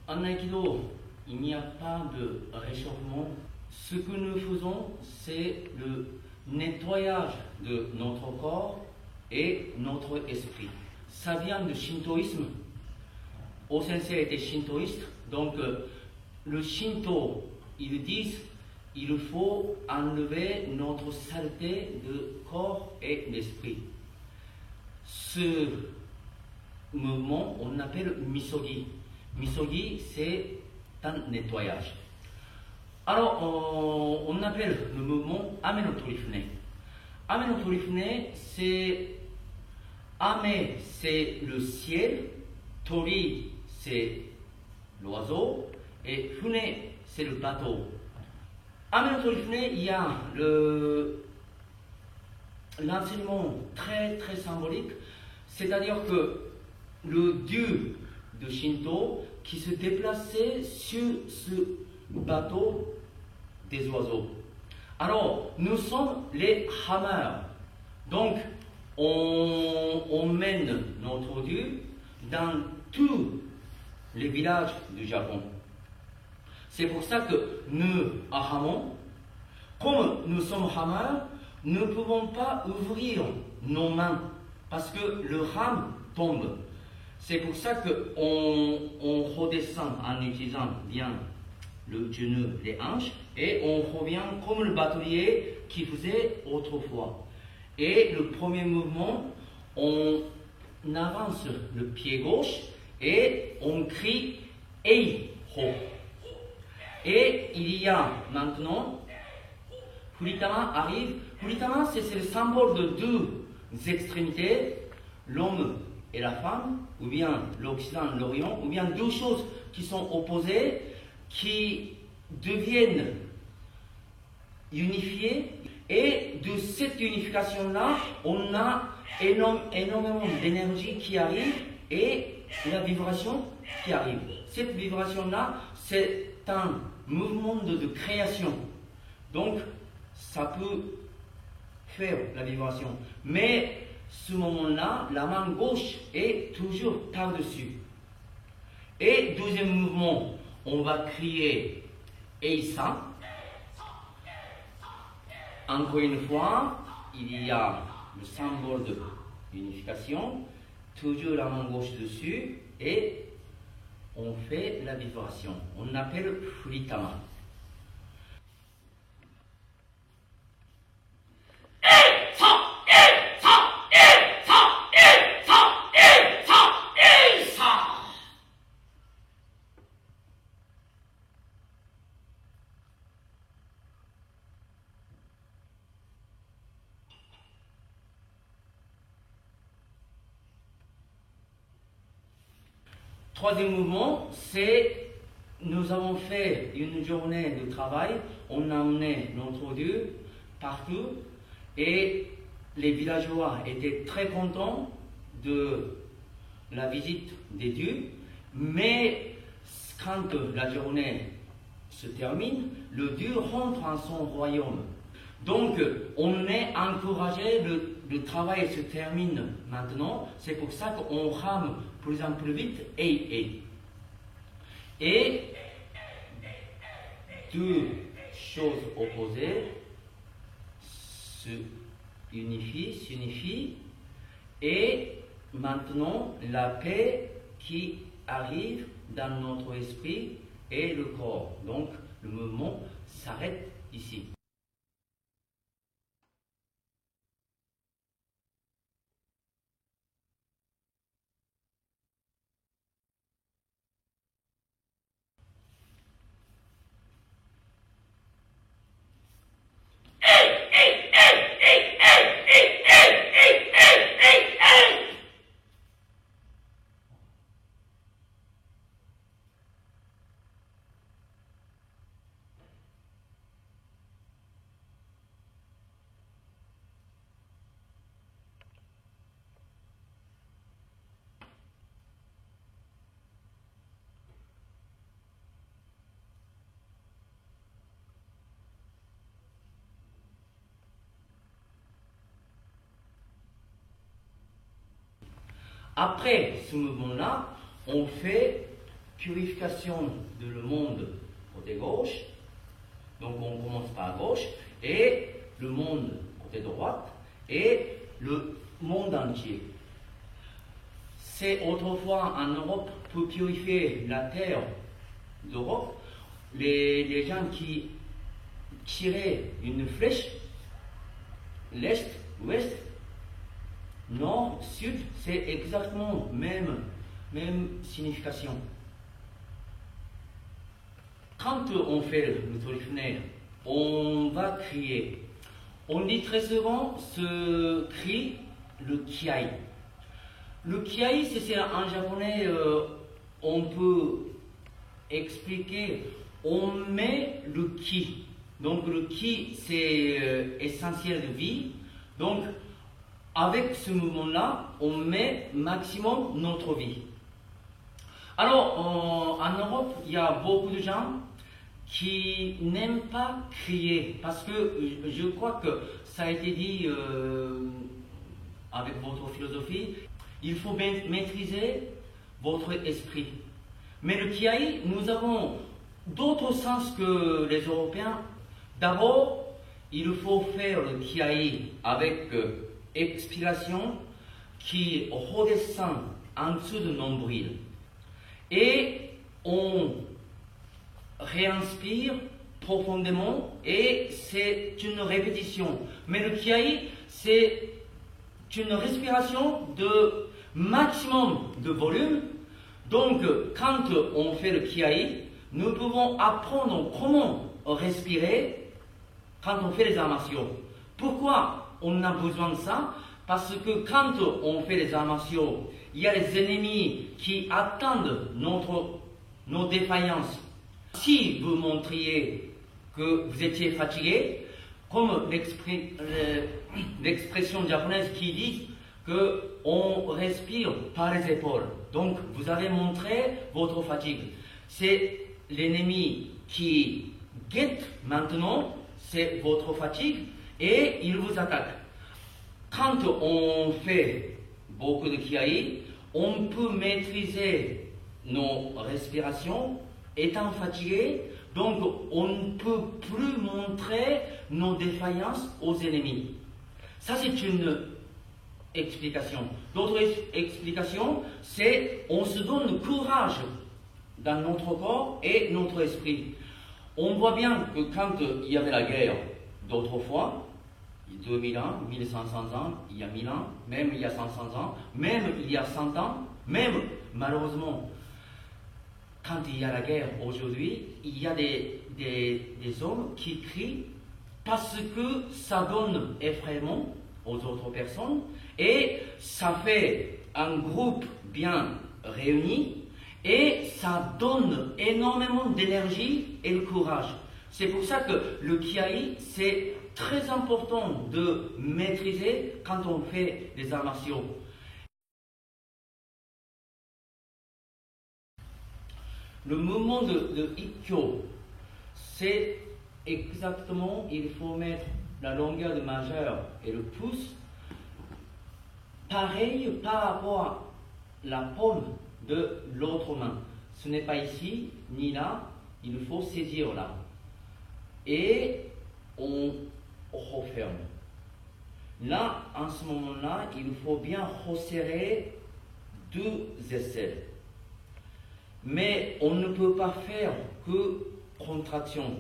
En Aïkido, il n'y a pas de réchauffement. Ce que nous faisons, c'est le nettoyage de notre corps et notre esprit. Ça vient du shintoïsme. O-sensei était shintoïste, donc le shinto, ils disent il faut enlever notre saleté de corps et d'esprit. Ce mouvement, on appelle misogi. Misogi, c'est un nettoyage. Alors, on appelle le mouvement Ame no Torifune. Ame no Torifune, c'est Ame, c'est le ciel, Tori, c'est l'oiseau, et Fune, c'est le bateau. Ame no Torifune, il y a l'enseignement très très symbolique, c'est-à-dire que le dieu de Shinto qui se déplaçait sur ce bateau des oiseaux. Alors, nous sommes les hammers. Donc, on mène notre dieu dans tous les villages du Japon. C'est pour ça que nous, à Hamon, comme nous sommes hammers, nous ne pouvons pas ouvrir nos mains parce que le ram tombe. C'est pour ça qu'on redescend en utilisant bien le genou, les hanches, et on revient comme le batelier qui faisait autrefois. Et le premier mouvement, on avance le pied gauche et on crie Ei Ho. Et il y a maintenant, Furitama arrive. Furitama, c'est le symbole de deux extrémités, l'homme et la femme, ou bien l'Occident, l'Orient, ou bien deux choses qui sont opposées, qui deviennent unifiées. Et de cette unification-là, on a énormément d'énergie qui arrive et la vibration qui arrive. Cette vibration-là, c'est un mouvement de création. Donc, ça peut faire la vibration. Mais ce moment-là, la main gauche est toujours par-dessus. Et deuxième mouvement, on va crier Eisa. Encore une fois, il y a le symbole de l'unification, toujours la main gauche dessus, et on fait la vibration. On appelle Furitama. Troisième mouvement, c'est nous avons fait une journée de travail, on a emmené notre dieu partout et les villageois étaient très contents de la visite des dieux, mais quand la journée se termine, le dieu rentre en son royaume. Donc on est encouragé, le travail se termine maintenant, c'est pour ça qu'on rame plus en plus vite, et deux choses opposées s'unifient, et maintenant la paix qui arrive dans notre esprit et le corps. Donc le mouvement s'arrête ici. Après ce mouvement-là, on fait purification de le monde côté gauche, donc on commence par gauche, et le monde côté droite, et le monde entier. C'est autrefois en Europe, pour purifier la terre d'Europe, les gens qui tiraient une flèche, l'Est, l'Ouest, Nord, Sud, c'est exactement même signification. Quand on fait le tolifner, on va crier. On dit très souvent ce cri, le kiai. Le kiai, c'est en japonais, on peut expliquer, on met le ki. Donc le ki, c'est essentiel de vie. Donc avec ce mouvement-là, on met maximum notre vie. Alors en Europe, il y a beaucoup de gens qui n'aiment pas crier, parce que je crois que ça a été dit avec votre philosophie, il faut maîtriser votre esprit. Mais le kiai, nous avons d'autres sens que les Européens. D'abord, il faut faire le kiai avec expiration qui redescend en dessous de nombril. Et on réinspire profondément et c'est une répétition. Mais le kiai, c'est une respiration de maximum de volume. Donc, quand on fait le kiai, nous pouvons apprendre comment respirer quand on fait les arts martiaux. Pourquoi on a besoin de ça? Parce que quand on fait les arts martiaux, il y a les ennemis qui attendent nos défaillances. Si vous montriez que vous étiez fatigué, comme l'expression japonaise qui dit qu'on respire par les épaules. Donc, vous avez montré votre fatigue. C'est l'ennemi qui guette maintenant, c'est votre fatigue, et il vous attaque. Quand on fait beaucoup de kiai, on peut maîtriser nos respirations étant fatigué, donc on ne peut plus montrer nos défaillances aux ennemis. Ça, c'est une explication. D'autres explications, c'est on se donne courage dans notre corps et notre esprit. On voit bien que quand il y avait la guerre d'autrefois, 2000 ans, 1500 ans, il y a 1000 ans, même il y a 500 ans, même il y a 100 ans, même malheureusement, quand il y a la guerre aujourd'hui, il y a des hommes qui crient parce que ça donne effrayement aux autres personnes et ça fait un groupe bien réuni et ça donne énormément d'énergie et de courage. C'est pour ça que le kiai, c'est très important de maîtriser quand on fait les arts martiaux. Le mouvement de Ikkyo, c'est exactement, il faut mettre la longueur de majeur et le pouce pareil par rapport à la paume de l'autre main. Ce n'est pas ici ni là, il faut saisir là. Et on referme. Là, en ce moment-là, il faut bien resserrer deux aisselles. Mais on ne peut pas faire que contraction.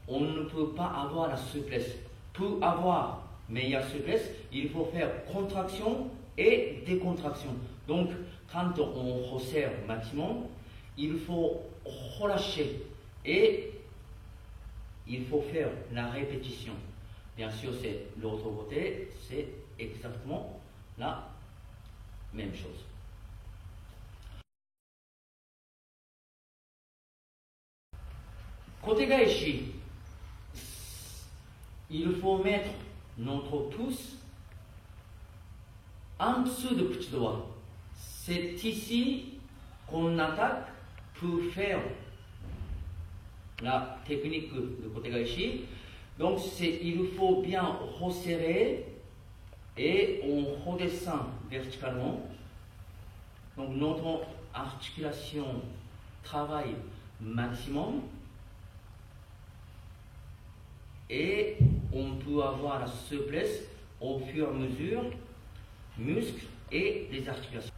On ne peut pas avoir la souplesse. Pour avoir meilleure souplesse, il faut faire contraction et décontraction. Donc, quand on resserre maximum, il faut relâcher et il faut faire la répétition. Bien sûr, c'est l'autre côté, c'est exactement la même chose. Côté gaeshi, il faut mettre notre pouce en dessous de petit doigt. C'est ici qu'on attaque pour faire la technique de côté gaeshi. Donc il faut bien resserrer et on redescend verticalement. Donc notre articulation travail maximum et on peut avoir la souplesse au fur et à mesure, muscles et les articulations.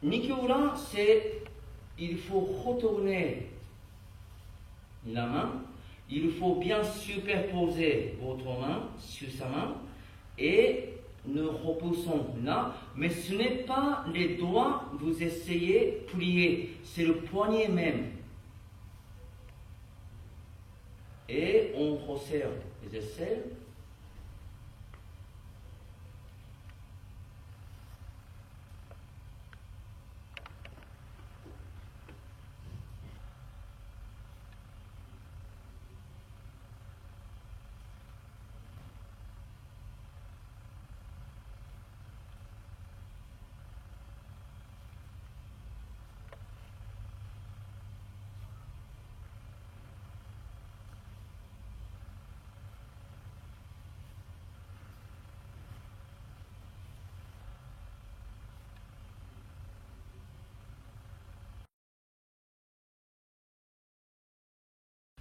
Nikyo-ura, c'est il faut retourner la main, il faut bien superposer votre main sur sa main et nous repoussons là, mais ce n'est pas les doigts, vous essayez de plier, c'est le poignet même. Et on resserre les aisselles.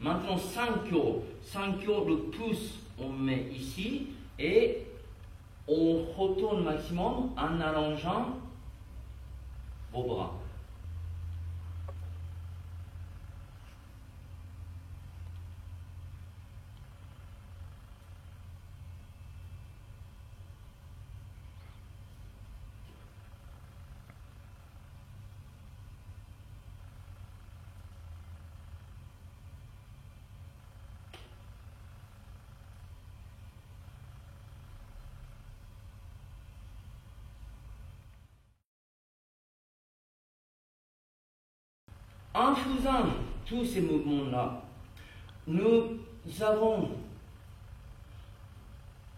Maintenant 5 kyo. 5 kyo, le pouce, on met ici et on retourne maximum en allongeant vos bras. En faisant tous ces mouvements-là, nous avons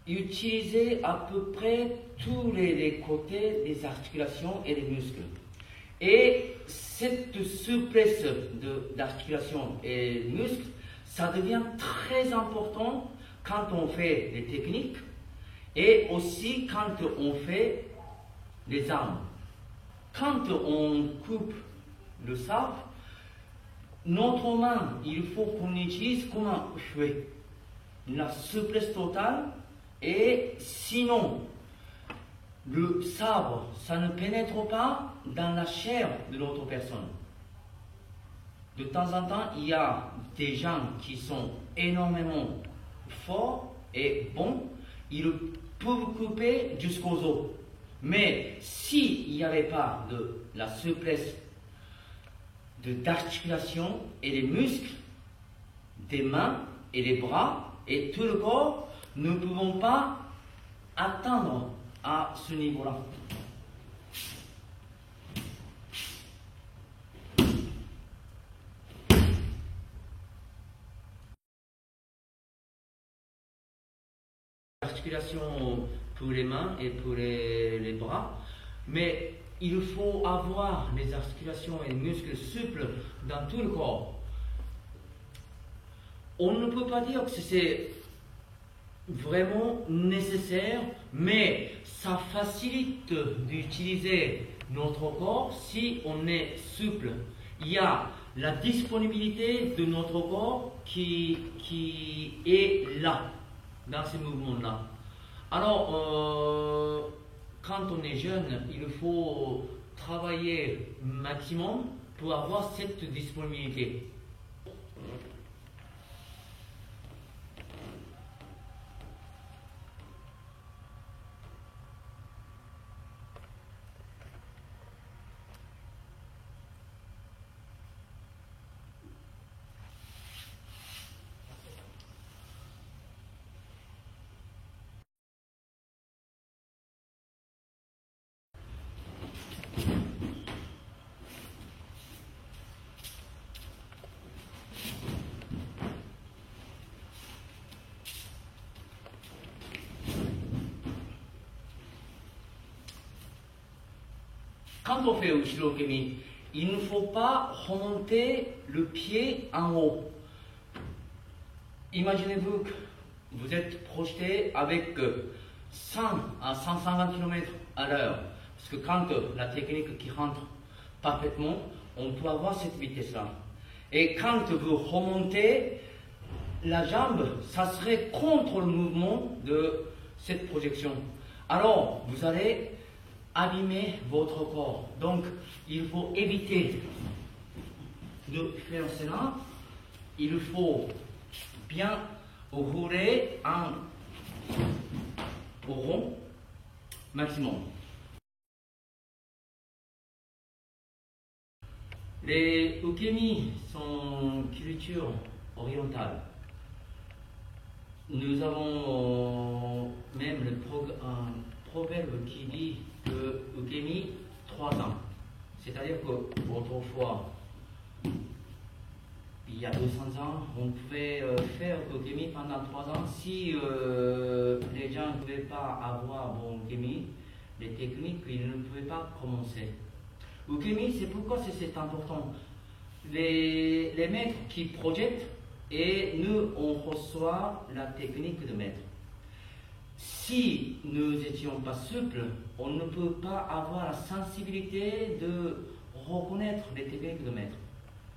utilisé à peu près tous les côtés des articulations et des muscles. Et cette souplesse d'articulation et de muscles, ça devient très important quand on fait les techniques et aussi quand on fait les armes. Quand on coupe le sabre, notre main, il faut qu'on utilise comme un fouet, la souplesse totale, et sinon, le sabre, ça ne pénètre pas dans la chair de l'autre personne. De temps en temps, il y a des gens qui sont énormément forts et bons, ils peuvent couper jusqu'aux os. Mais s'il n'y avait pas de la souplesse d'articulation et des muscles, des mains et des bras et tout le corps, nous ne pouvons pas atteindre à ce niveau-là. Articulation pour les mains et pour les bras, mais il faut avoir les articulations et les muscles souples dans tout le corps. On ne peut pas dire que c'est vraiment nécessaire, mais ça facilite d'utiliser notre corps si on est souple. Il y a la disponibilité de notre corps qui est là, dans ces mouvements-là. Alors, quand on est jeune, il faut travailler maximum pour avoir cette disponibilité. quand on fait Ushiro Ukemi, il ne faut pas remonter le pied en haut. Imaginez-vous que vous êtes projeté avec 100 à 150 km à l'heure. Parce que quand la technique qui rentre parfaitement, on peut avoir cette vitesse-là. Et quand vous remontez la jambe, ça serait contre le mouvement de cette projection. Alors, vous allez abîmer votre corps. Donc, il faut éviter de faire cela. Il faut bien rouler au rond maximum. Les ukemi sont culture orientale. Nous avons même un proverbe qui dit que ukemi 3 ans. C'est-à-dire qu'autrefois, il y a 200 ans, on pouvait faire ukemi pendant 3 ans. Si les gens ne pouvaient pas avoir bon ukemi, les techniques, ils ne pouvaient pas commencer. Ukemi, c'est pourquoi c'est important. Les maîtres qui projettent et nous, on reçoit la technique de maître. Si nous n'étions pas souples, on ne peut pas avoir la sensibilité de reconnaître les techniques de maître.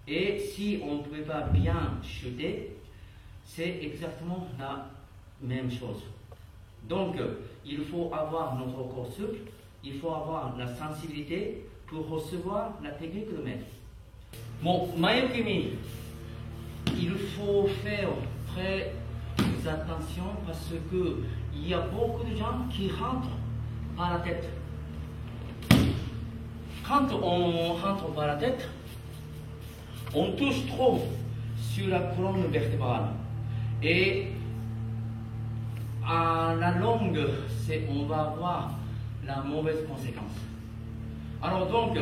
Et si on ne pouvait pas bien chuter, c'est exactement la même chose. Donc, il faut avoir notre corps souple, il faut avoir la sensibilité pour recevoir la technique de maître. Bon, Mae-ukemi, il faut faire très attention parce que il y a beaucoup de gens qui rentrent par la tête. Quand on rentre par la tête, on touche trop sur la colonne vertébrale. Et à la longue, on va avoir la mauvaise conséquence. Alors donc,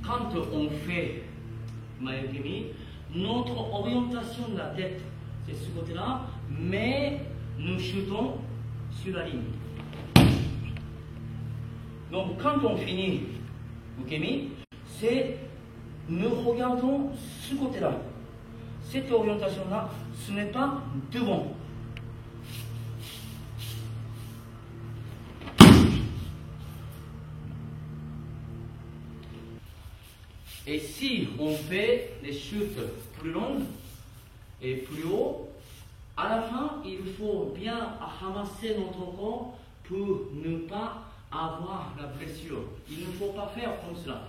quand on fait Mae-ukemi, notre orientation de la tête, c'est ce côté-là, mais nous chutons sur la ligne. Donc quand on finit Ukemi, c'est nous regardons ce côté-là. Cette orientation-là, ce n'est pas devant. Et si on fait les chutes plus longues et plus haut, à la fin, il faut bien ramasser notre corps pour ne pas avoir la blessure. Il ne faut pas faire comme cela.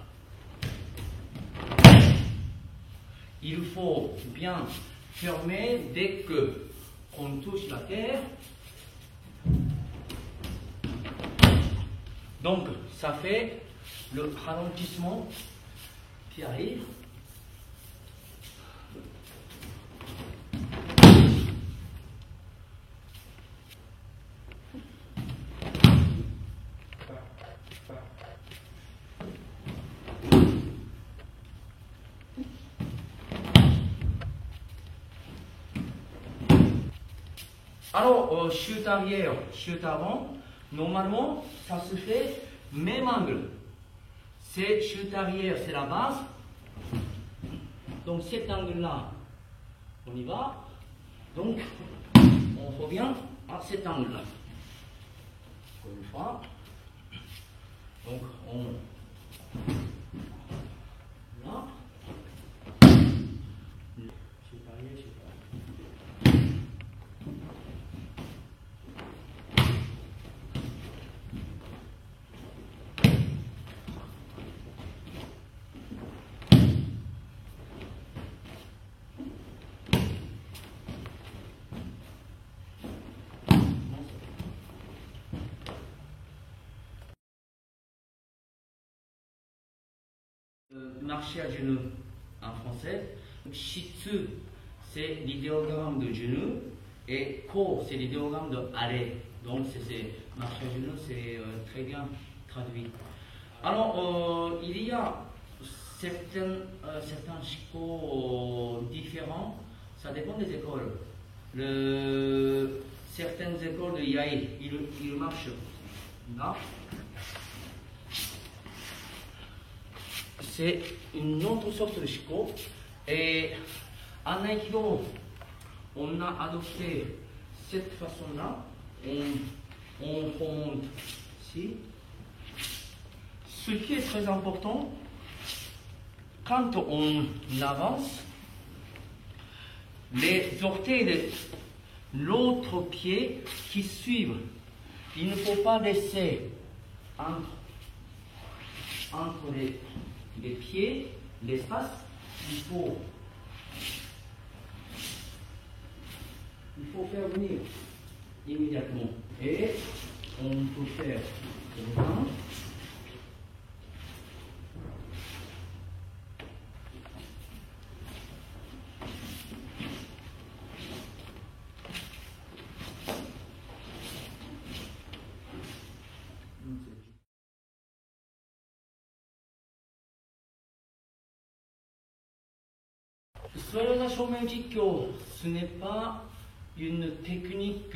Il faut bien fermer dès qu'on touche la terre. Donc, ça fait le ralentissement qui arrive. Alors, chute arrière, chute avant, normalement, ça se fait même angle. C'est chute arrière, c'est la base. Donc cet angle-là, on y va. Donc, on revient à cet angle-là. Encore une fois. Donc, on... Là. Chute arrière, chute arrière. Marcher à genoux en français. Shitsu, c'est l'idéogramme de genou et ko, c'est l'idéogramme de arrêt. Donc, c'est marcher à genoux, c'est très bien traduit. Alors, il y a certains shiko différents, ça dépend des écoles. Certaines écoles de Yai, ils marchent là. c'est une autre sorte de shiko. Et en Aïkido, on a adopté cette façon-là. On remonte ici. Ce qui est très important, quand on avance, les orteils de l'autre pied qui suivent, il ne faut pas laisser entre les pieds l'espace. Il faut faire venir immédiatement. Et on peut faire comme ça. Suwariwaza Shoumen Jikkyō, ce n'est pas une technique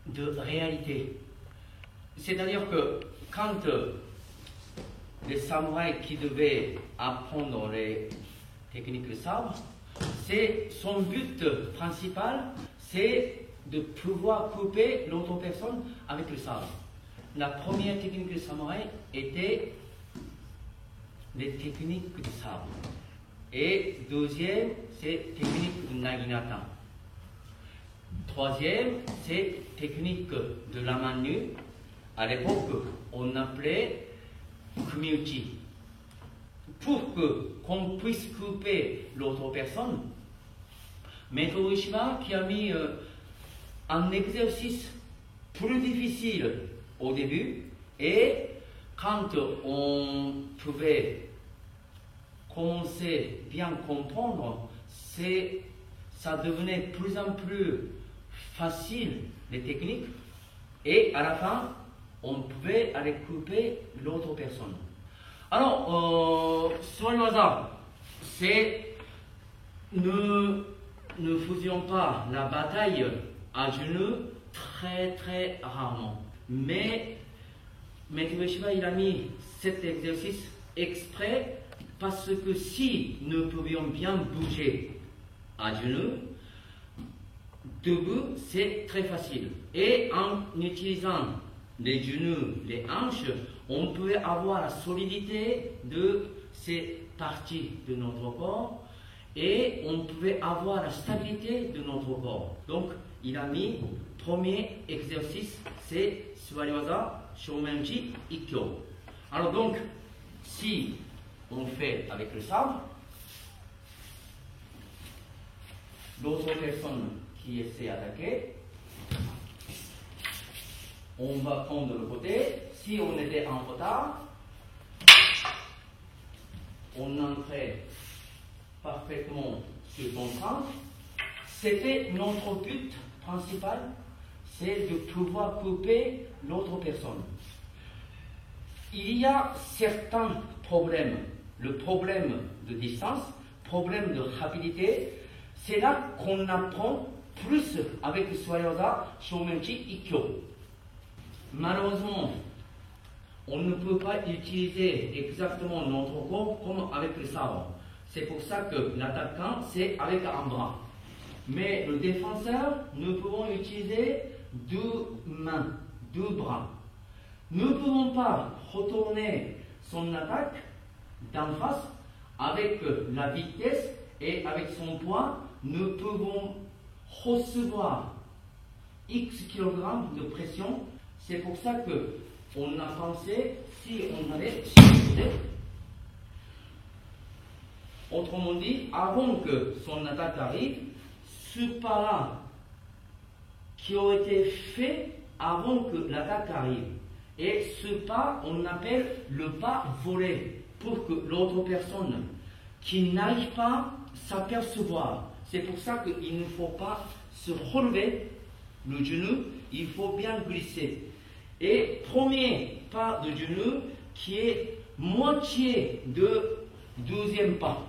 de réalité. C'est-à-dire que quand les samouraïs qui devaient apprendre les techniques de sabre, son but principal, c'est de pouvoir couper l'autre personne avec le sabre. La première technique de samouraï était les techniques de sabre. Et deuxième, c'est technique de naginata. Troisième, c'est technique de la main nue. À l'époque, on appelait kumiuchi. Pour qu'on puisse couper l'autre personne, Maître Ueshiba qui a mis un exercice plus difficile au début, et quand on pouvait commencer à bien comprendre, ça devenait plus en plus facile les techniques, et à la fin, on pouvait aller couper l'autre personne. Alors, Suwariwaza, ne faisions pas la bataille à genoux très très rarement. Mais Maître Ueshiba, il a mis cet exercice exprès parce que si nous pouvions bien bouger à genoux, debout, c'est très facile. Et en utilisant les genoux, les hanches, on peut avoir la solidité de ces parties de notre corps et on pouvait avoir la stabilité de notre corps. Donc, il a mis premier exercice, c'est Suwariwaza Shoumenji Ikkyo. Alors donc, si on fait avec le sabre, l'autre personne qui essaie d'attaquer, on va prendre le côté. Si on était en retard, on entrait parfaitement sur son train. C'était notre but principal, c'est de pouvoir couper l'autre personne. Il y a certains problèmes. Le problème de distance, problème de rapidité, c'est là qu'on apprend plus avec le Suwariwaza Shoumenji Ikkyo. Malheureusement, on ne peut pas utiliser exactement notre corps comme avec le sabre. C'est pour ça que l'attaquant, c'est avec un bras. Mais le défenseur, nous pouvons utiliser deux mains, deux bras. Nous ne pouvons pas retourner son attaque d'en face avec la vitesse et avec son poids. Nous pouvons recevoir X kg de pression. C'est pour ça qu'on a pensé si on avait utilisé. Autrement dit, avant que son attaque arrive, ce pas-là qui a été fait avant que l'attaque arrive. Et ce pas, on appelle le pas volé, pour que l'autre personne qui n'arrive pas à s'apercevoir. C'est pour ça qu'il ne faut pas se relever le genou, il faut bien glisser. Et premier pas de genou qui est moitié de deuxième pas,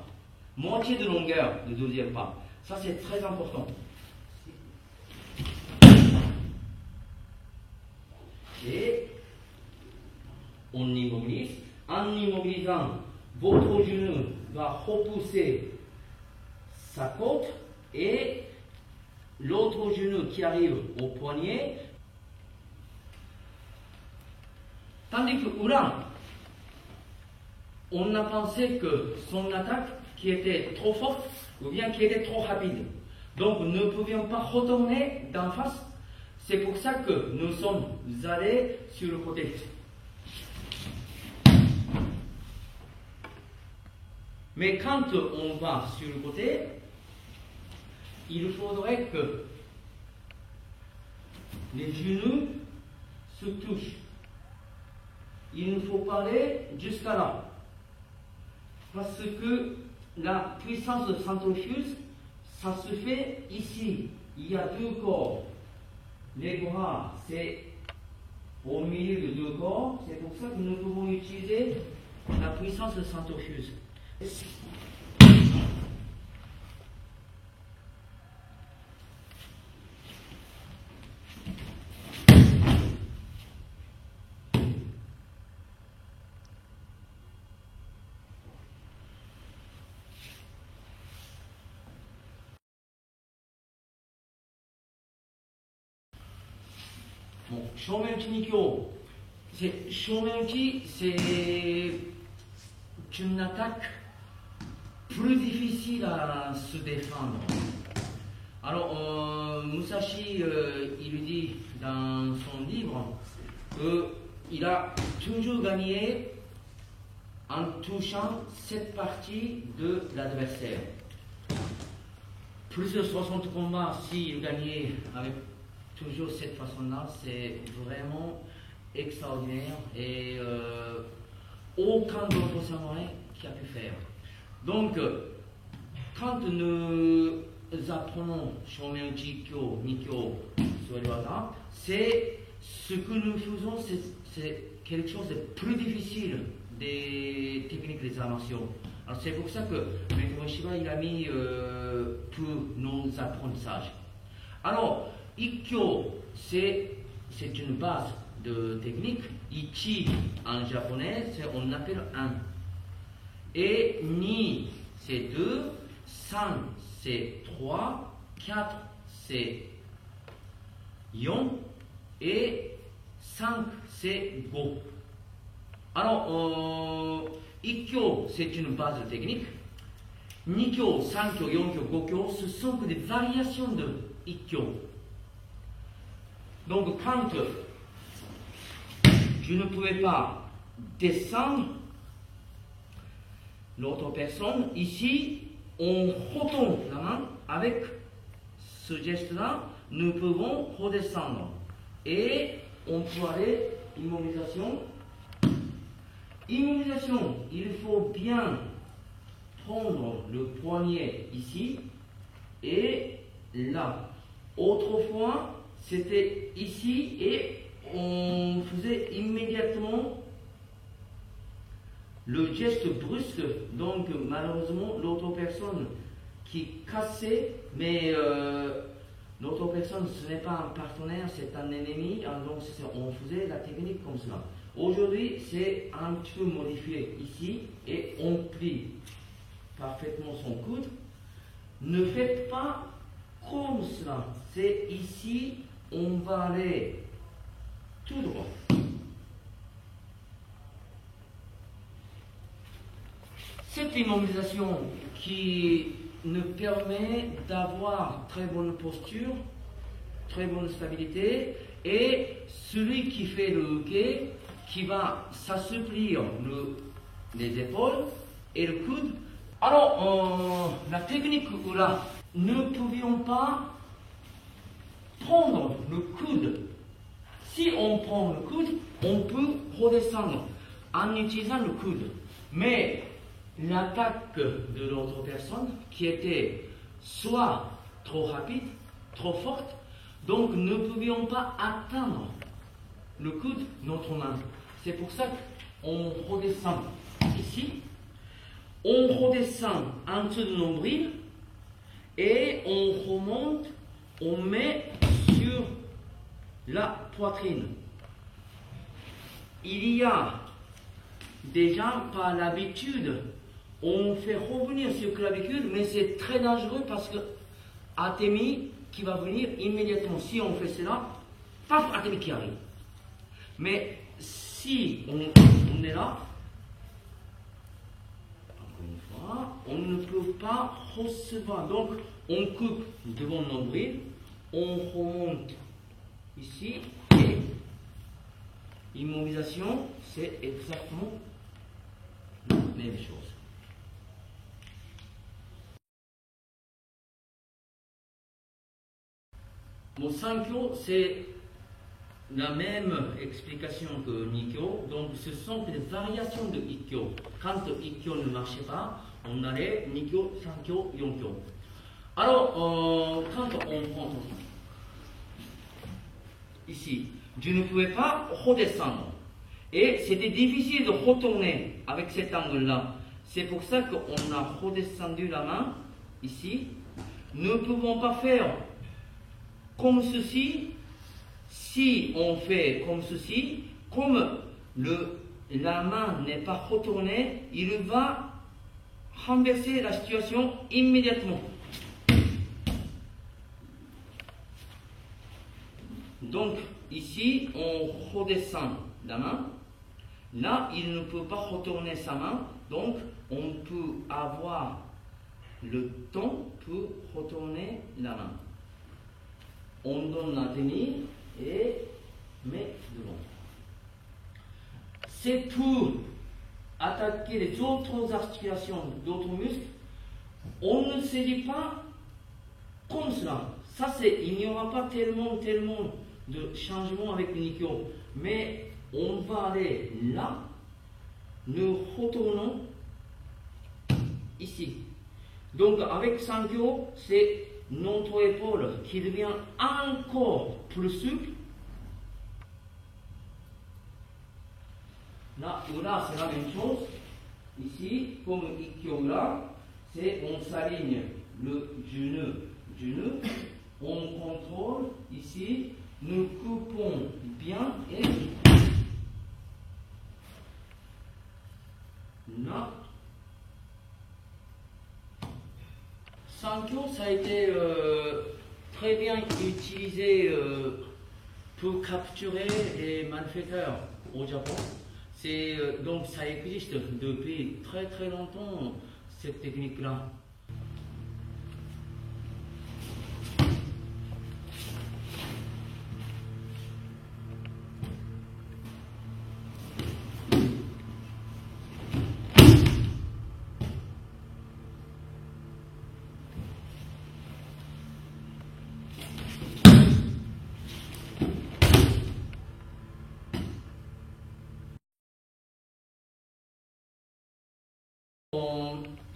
moitié de longueur de deuxième pas. Ça c'est très important. Et on immobilise. en immobilisant, votre genou va repousser sa côte et l'autre genou qui arrive au poignet. Tandis que Uran, on a pensé que son attaque qui était trop forte ou bien qui était trop rapide. Donc nous ne pouvions pas retourner d'en face. C'est pour ça que nous sommes allés sur le côté. Mais quand on va sur le côté, il faudrait que les genoux se touchent. Il ne faut pas aller jusqu'à là. Parce que la puissance de centrifuge, ça se fait ici. Il y a deux corps. Les bras, c'est au milieu de deux corps. C'est pour ça que nous pouvons utiliser la puissance de centrifuge. Bon, Shomeuchi Nikyo, Shomeuchi, c'est une attaque plus difficile à se défendre. Alors, Musashi, il dit dans son livre qu'il a toujours gagné en touchant cette partie de l'adversaire. Plus de 60 combats, s'il gagnait avec toujours cette façon-là, c'est vraiment extraordinaire et aucun d'autre samouraï qui a pu faire. Donc, quand nous apprenons Shomeuchi Kyo, Nikyo, Sueriwaza, c'est ce que nous faisons, c'est quelque chose de plus difficile des techniques des arts martiaux. Alors c'est pour ça que Maître Shiba il a mis tous nos apprentissages. Alors, Ikkyo, c'est une base de technique. Ichi en japonais, on appelle un. Et Ni, c'est 2. San, c'est 3. 4, c'est 4. Et 5, c'est 5. Alors, Ikkyo, c'est une base de technique. Nikyo, Sankyo, Yonkyo, Gokyo, ce sont que des variations de Ikkyo. Donc, quand je ne pouvais pas descendre l'autre personne, ici, on retourne la main avec ce geste-là, nous pouvons redescendre. Et on peut aller immobilisation. Immobilisation, il faut bien prendre le poignet ici et là. Autrefois, c'était ici et on faisait immédiatement le geste brusque. Donc malheureusement, l'autre personne qui cassait, mais l'autre personne ce n'est pas un partenaire, c'est un ennemi. Donc on faisait la technique comme cela. Aujourd'hui, c'est un petit peu modifié ici et on plie parfaitement son coude. Ne faites pas comme cela. C'est ici, on va aller tout droit. Cette immobilisation qui nous permet d'avoir très bonne posture, très bonne stabilité, et celui qui fait le uke, qui va s'assouplir les épaules et le coude. Alors, la technique là, ne pouvions pas prendre le coude. Si on prend le coude, on peut redescendre en utilisant le coude. Mais l'attaque de l'autre personne, qui était soit trop rapide, trop forte, donc ne pouvions pas atteindre le coude de notre main. C'est pour ça qu'on redescend ici, on redescend en dessous de nombril et on remonte, on met sur la poitrine. Il y a déjà par l'habitude, on fait revenir sur clavicule, mais c'est très dangereux parce que atémie qui va venir immédiatement. Si on fait cela, paf, atémie qui arrive. Mais si on est là, encore une fois, on ne peut pas recevoir. Donc, on coupe devant le nombril, on remonte ici, et immobilisation, c'est exactement la même chose. Bon, Sankyo, c'est la même explication que Nikkyo, donc ce sont des variations de Ikkyo. Quand Ikkyo ne marchait pas, on allait Nikkyo, Sankyo, Yonkyo. Alors, quand on prend ici, je ne pouvais pas redescendre. Et c'était difficile de retourner avec cet angle-là. C'est pour ça qu'on a redescendu la main, ici. Nous ne pouvons pas faire comme ceci. Si on fait comme ceci, comme la main n'est pas retournée, il va renverser la situation immédiatement. Donc, ici, on redescend la main. Là, il ne peut pas retourner sa main. Donc, on peut avoir le temps pour retourner la main. On donne la tenir et met devant. C'est pour attaquer les autres articulations, d'autres muscles. On ne se dit pas comme cela. Ça, il n'y aura pas tellement de changements avec le Nikkyo. Mais on va aller là, nous retournons ici. Donc avec Sankyo, c'est notre épaule qui devient encore plus souple. Là, là c'est la même chose. Ici, comme Ikkyo là, c'est on s'aligne le genou, on contrôle ici, nous coupons bien et là. Sankyo, ça a été très bien utilisé pour capturer les malfaiteurs au Japon. Donc ça existe depuis très longtemps, cette technique-là.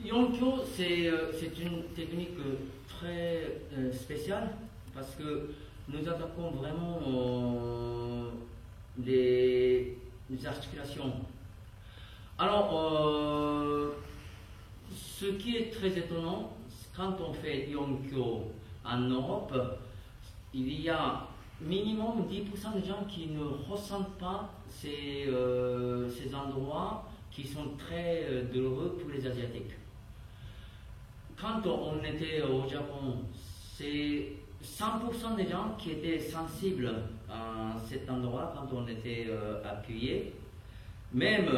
Yonkyo, c'est une technique très spéciale parce que nous attaquons vraiment les articulations. Alors, ce qui est très étonnant, quand on fait Yonkyo en Europe, il y a minimum 10% de gens qui ne ressentent pas ces endroits qui sont très douloureux pour les Asiatiques. Quand on était au Japon, c'est 100% des gens qui étaient sensibles à cet endroit quand on était appuyé. Même,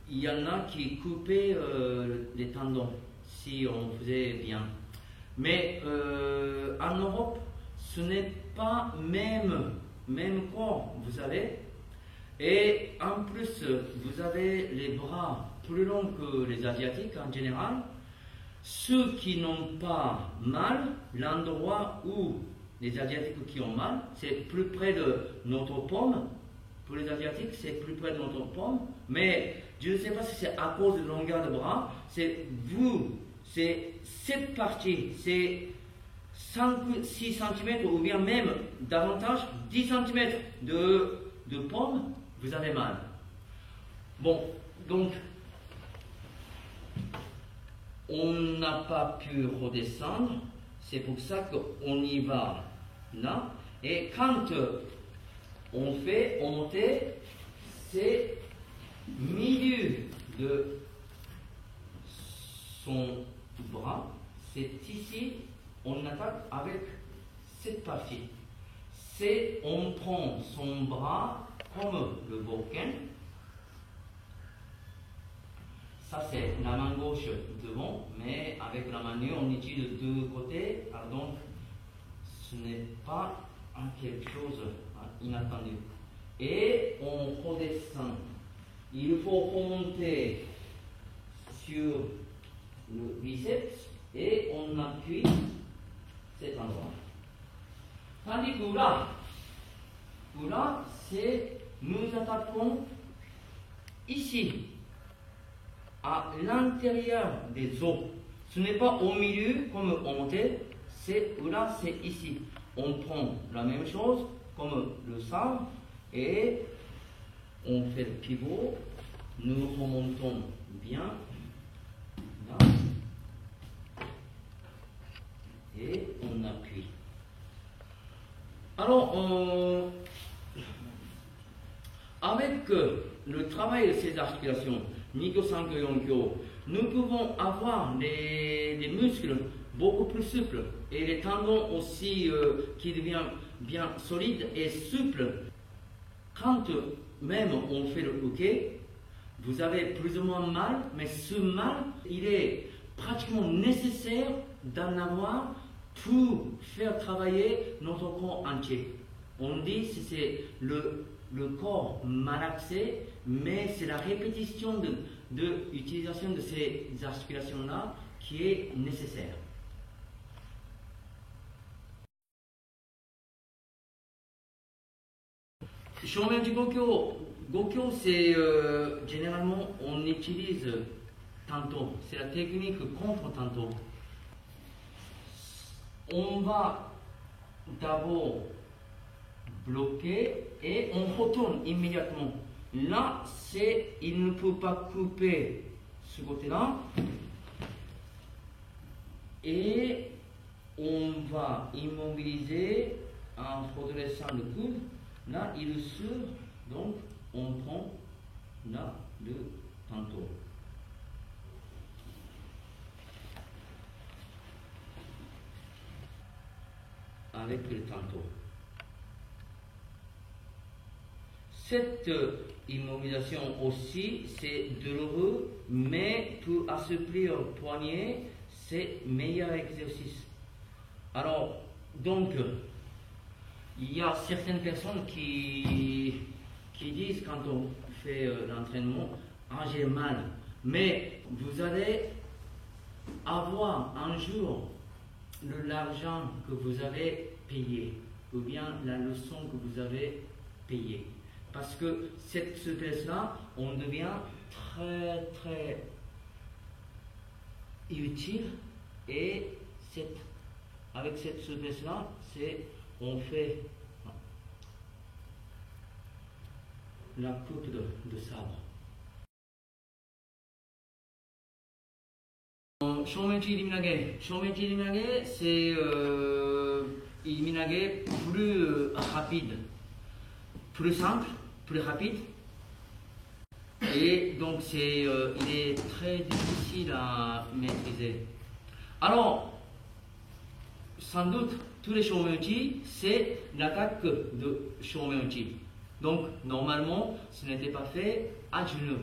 il y en a qui coupaient les tendons si on faisait bien. Mais en Europe, ce n'est pas même corps, vous savez. Et en plus, vous avez les bras plus longs que les Asiatiques en général. Ceux qui n'ont pas mal, l'endroit où les Asiatiques qui ont mal, c'est plus près de notre paume. Pour les Asiatiques, c'est plus près de notre paume. Mais je ne sais pas si c'est à cause de longueur de bras. C'est cette partie, c'est 5-6 cm ou bien même davantage, 10 cm de paume. Vous avez mal. Bon, donc, on n'a pas pu redescendre. C'est pour ça qu'on y va là. Et quand on fait monter, c'est milieu de son bras, c'est ici, on attaque avec cette partie. C'est, on prend son bras comme le Bokken. Ça c'est la main gauche devant, mais avec la main nue on utilise deux côtés, alors donc ce n'est pas quelque chose inattendu. Et on redescend. Il faut remonter sur le biceps et on appuie cet endroit. Tandis que là, c'est nous attaquons ici, à l'intérieur des os. Ce n'est pas au milieu comme on montait, c'est là, c'est ici. On prend la même chose comme le sabre et on fait le pivot, nous remontons bien là et on appuie. Alors, avec le travail de ces articulations, Nikko Sanko Yonkyo, nous pouvons avoir des muscles beaucoup plus souples et les tendons aussi qui deviennent bien solides et souples. Quand même on fait le hockey, vous avez plus ou moins mal, mais ce mal, il est pratiquement nécessaire d'en avoir pour faire travailler notre corps entier. On dit que c'est le corps malaxé, mais c'est la répétition de l'utilisation de ces articulations-là qui est nécessaire. Shomen du Gokyo. Gokyo, c'est généralement on utilise tanto. C'est la technique contre tanto. On va d'abord bloquer et on retourne immédiatement. Là, il ne peut pas couper ce côté-là. Et on va immobiliser en redressant le coude. Là, il s'ouvre, donc on prend là le tanto. Avec le tanto. Cette immobilisation aussi, c'est douloureux, mais pour assouplir le poignet, c'est meilleur exercice. Alors, donc, il y a certaines personnes qui disent quand on fait l'entraînement, ah j'ai mal, mais vous allez avoir un jour l'argent que vous avez payé, ou bien la leçon que vous avez payée. Parce que cette souplesse-là, on devient très très utile et avec cette souplesse-là, on fait la coupe de sabre. Shomenchi Liminage. Shomenchi Liminage, c'est Liminage plus rapide, plus simple, plus rapide. Et donc, il est très difficile à maîtriser. Alors, sans doute, tous les Shomenchi, c'est l'attaque de Shomenchi. Donc, normalement, ce n'était pas fait à genoux.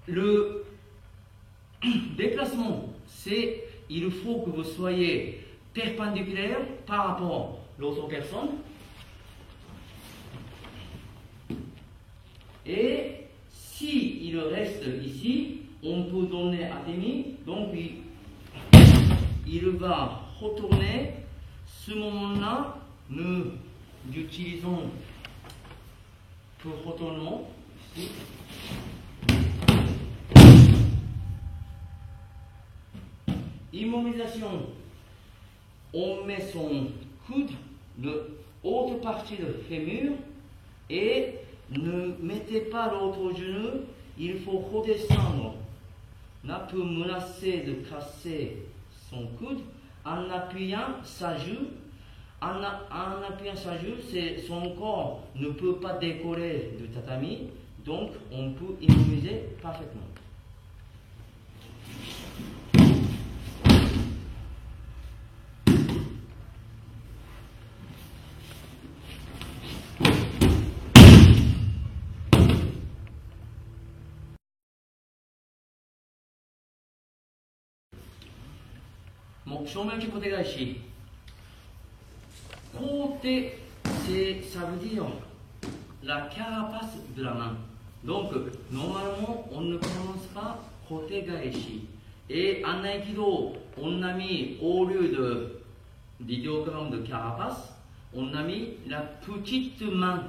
Le déplacement, il faut que vous soyez perpendiculaire par rapport à l'autre personne. Et si il reste ici, on peut donner à demi, donc il va retourner. Ce moment-là, nous utilisons pour retournement ici. Immobilisation, on met son coude de haute partie du fémur et ne mettez pas l'autre genou, il faut redescendre. Là, pour menacer de casser son coude en appuyant sa joue. En appuyant sa joue, son corps ne peut pas décoller du tatami, donc on peut immobiliser parfaitement. Bon, 正面小手返し。côté, ça veut dire la carapace de la main. Donc, normalement, on ne prononce pas côté gaeshi. Et en aikido, on a mis, au lieu de l'idéogramme de carapace, on a mis la petite main.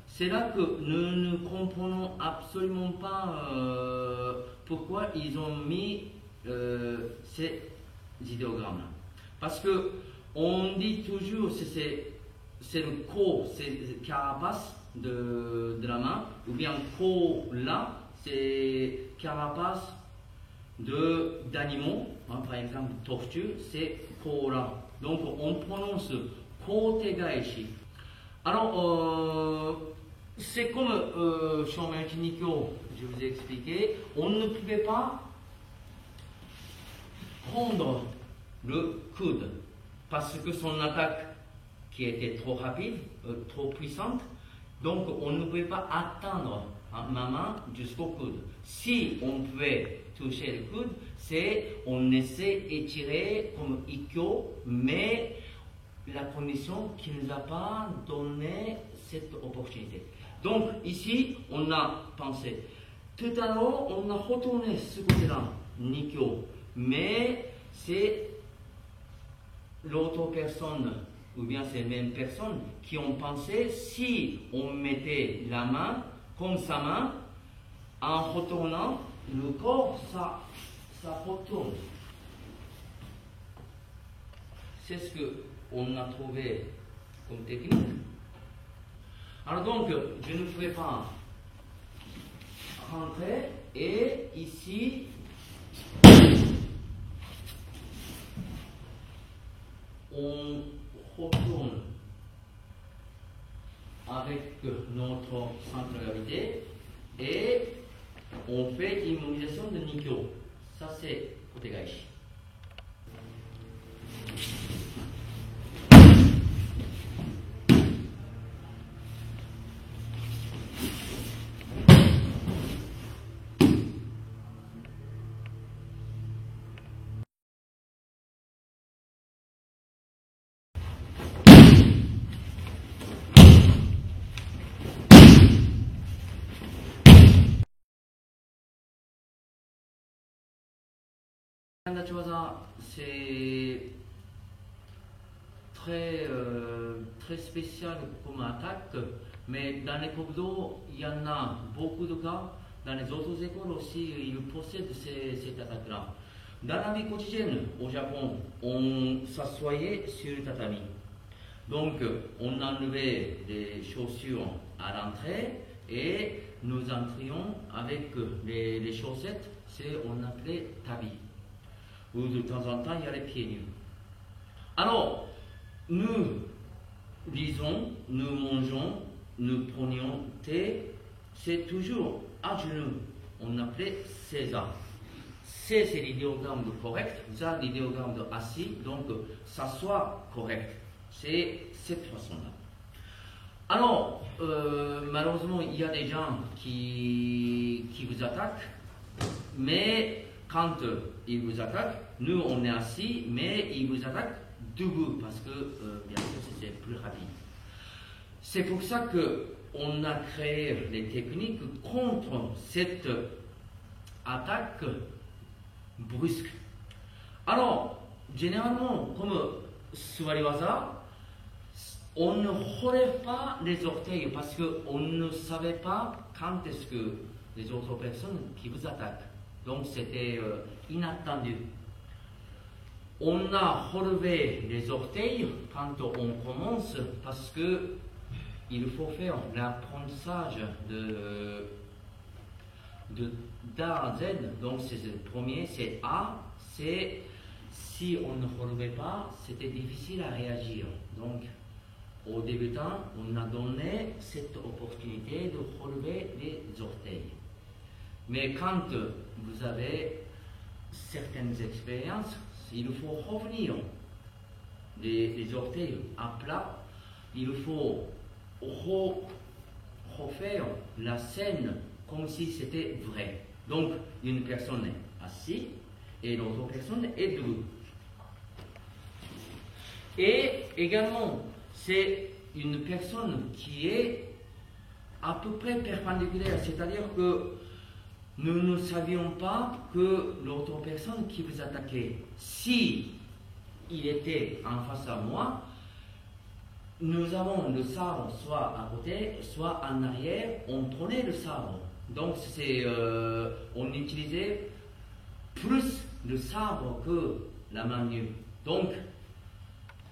C'est là que nous ne comprenons absolument pas pourquoi ils ont mis ces idéogrammes-là. Parce que on dit toujours c'est le ko, c'est la carapace de la main, ou bien ko là, c'est carapace d'animaux, hein, par exemple tortue, c'est ko là. Donc on prononce kote gaeshi. Alors, c'est comme Shomen Nikyo, je vous ai expliqué, on ne pouvait pas prendre le coude parce que son attaque qui était trop rapide, trop puissante, donc on ne pouvait pas atteindre ma main jusqu'au coude. Si on pouvait toucher le coude, c'est on essaie d'étirer comme Ikkyo, mais la condition qui ne nous a pas donné cette opportunité. Donc ici, on a pensé. Tout à l'heure, on a retourné ce côté-là, Nikyo, mais c'est l'autre personne, ou bien ces mêmes personnes, qui ont pensé si on mettait la main comme sa main, en retournant le corps, ça retourne. C'est ce qu'on a trouvé comme technique. Alors donc, je ne pouvais pas rentrer, et ici, on retourne avec notre centre de gravité et on fait l'immobilisation de Nikyo. Ça c'est côté gaeshi. C'est très spécial comme attaque, mais dans les Kobudo, il y en a beaucoup de cas. Dans les autres écoles aussi, ils possèdent cette attaque-là. Dans la vie quotidienne, au Japon, on s'assoyait sur le tatami. Donc, on enlevait les chaussures à l'entrée et nous entrions avec les chaussettes, on appelait tabi. Ou de temps en temps, il y a les pieds nus. Alors, nous lisons, nous mangeons, nous prenions thé, c'est toujours à genoux. On appelait César. C, c'est l'idéogramme de correct, ça, l'idéogramme de assis, donc s'asseoir correct. C'est cette façon-là. Alors, malheureusement, il y a des gens qui vous attaquent, mais quand ils vous attaquent, nous on est assis, mais ils vous attaquent debout parce que bien sûr c'est plus rapide. C'est pour ça qu'on a créé les techniques contre cette attaque brusque. Alors, généralement, comme Suwariwaza, on ne relève pas les orteils parce qu'on ne savait pas quand est-ce que les autres personnes qui vous attaquent. Donc c'était inattendu. On a relevé les orteils quand on commence parce que il faut faire l'apprentissage d'A à Z. Donc c'est le premier, c'est A. C'est si on ne relevait pas, c'était difficile à réagir. Donc aux débutants, on a donné cette opportunité de relever les orteils. Mais quand vous avez certaines expériences, il faut revenir les orteils à plat, il faut refaire la scène comme si c'était vrai. Donc, une personne est assise et l'autre personne est debout. Et également, c'est une personne qui est à peu près perpendiculaire, c'est-à-dire que nous ne savions pas que l'autre personne qui vous attaquait, si il était en face à moi, nous avons le sabre soit à côté, soit en arrière, on prenait le sabre. Donc on utilisait plus le sabre que la main nue. Donc